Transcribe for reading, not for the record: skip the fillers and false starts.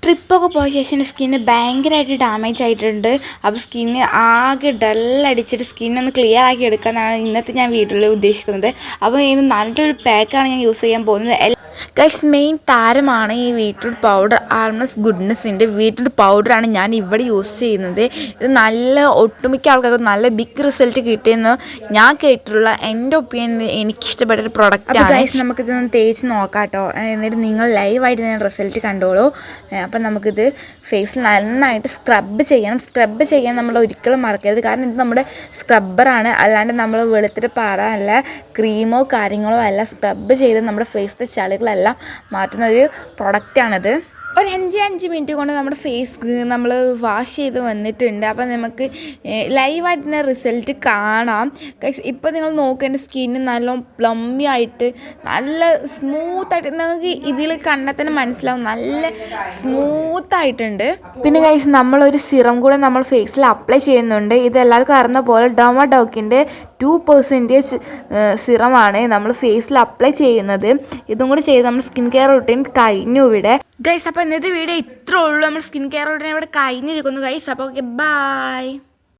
ട്രിപ്പൊക്കെ പോയ ശേഷം എൻ്റെ സ്കിന്ന് ഭയങ്കരമായിട്ട് ഡാമേജ് ആയിട്ടുണ്ട്. അപ്പോൾ സ്കിന്ന് ആകെ ഡള്ളടിച്ചിട്ട് സ്കിന്നൊന്ന് ക്ലിയർ ആക്കി എടുക്കാനാണ് ഇന്നത്തെ ഞാൻ വീട്ടിൽ ഉദ്ദേശിക്കുന്നത്. അപ്പോൾ ഇത് നല്ലൊരു പാക്കാണ് ഞാൻ യൂസ് ചെയ്യാൻ പോകുന്നത്. ഗൈസ്, മെയിൻ താരമാണ് ഈ ബീറ്റ്റൂട്ട് പൗഡർ. ആർമസ് ഗുഡ്നെസ്സിൻ്റെ ബീറ്റ്റൂട്ട് പൗഡറാണ് ഞാൻ ഇവിടെ യൂസ് ചെയ്യുന്നത്. ഇത് നല്ല ഒട്ടുമിക്ക ആൾക്കാർക്ക് നല്ല ബിഗ് റിസൾട്ട് കിട്ടിയെന്ന് ഞാൻ കേട്ടിട്ടുള്ള എൻ്റെ ഒപ്പീനിയൻ എനിക്കിഷ്ടപ്പെട്ട ഒരു പ്രൊഡക്റ്റാണ്. അപ്പോൾ ഗൈസ്, നമുക്കിതൊന്ന് തേച്ച് നോക്കാം കേട്ടോ. എന്നിട്ട് നിങ്ങൾ ലൈവായിട്ട് ഞാൻ റിസൾട്ട് കണ്ടോളൂ. അപ്പം നമുക്കിത് ഫേസിൽ നന്നായിട്ട് സ്ക്രബ് ചെയ്യണം. സ്ക്രബ് ചെയ്യാൻ നമ്മൾ ഒരിക്കലും മറക്കരുത്. കാരണം ഇത് നമ്മുടെ സ്ക്രബ്ബറാണ്, അല്ലാണ്ട് നമ്മൾ വെളുത്തിട്ട് പാടാനല്ല, ക്രീമോ കാര്യങ്ങളോ അല്ല. സ്ക്രബ് ചെയ്ത് നമ്മുടെ ഫേസിലെ ചളികളെല്ലാം മാറ്റുന്ന ഒരു പ്രൊഡക്റ്റാണിത്. ഒരു 5 മിനിറ്റ് കൊണ്ട് നമ്മുടെ ഫേസ് നമ്മൾ വാഷ് ചെയ്ത് വന്നിട്ടുണ്ട്. അപ്പോൾ നമുക്ക് ലൈവായിട്ട് തന്നെ റിസൾട്ട് കാണാം. ഇപ്പോൾ നിങ്ങൾ നോക്കുക, എൻ്റെ സ്കിന്ന് നല്ല പ്ലമ്മി ആയിട്ട് നല്ല സ്മൂത്തായിട്ട്, നിങ്ങൾക്ക് ഇതിൽ കണ്ടാൽ തന്നെ മനസ്സിലാവും, നല്ല സ്മൂത്തായിട്ടുണ്ട്. പിന്നെ ഗൈസ്, നമ്മളൊരു സിറം കൂടെ നമ്മൾ ഫേസിൽ അപ്ലൈ ചെയ്യുന്നുണ്ട്. ഇത് എല്ലാവർക്കും അറിയുന്ന പോലെ ഡെർമഡോക്കിൻ്റെ 2% സിറമാണ് നമ്മൾ ഫേസിൽ അപ്ലൈ ചെയ്യുന്നത്. ഇതും കൂടി ചെയ്ത് നമ്മൾ സ്കിൻ കെയർ റൂട്ടീൻ കഴിഞ്ഞു ഇവിടെ ഗൈസ്. അപ്പോൾ ഇന്നത്തെ വീഡിയോ ഇത്രേ ഉള്ളൂ. നമ്മൾ സ്കിൻ കെയർ റൂട്ടീൻ ഇവിടെ കഴിഞ്ഞിരിക്കുന്നു ഗൈസ്. അപ്പോൾ ഓക്കെ, ബൈ.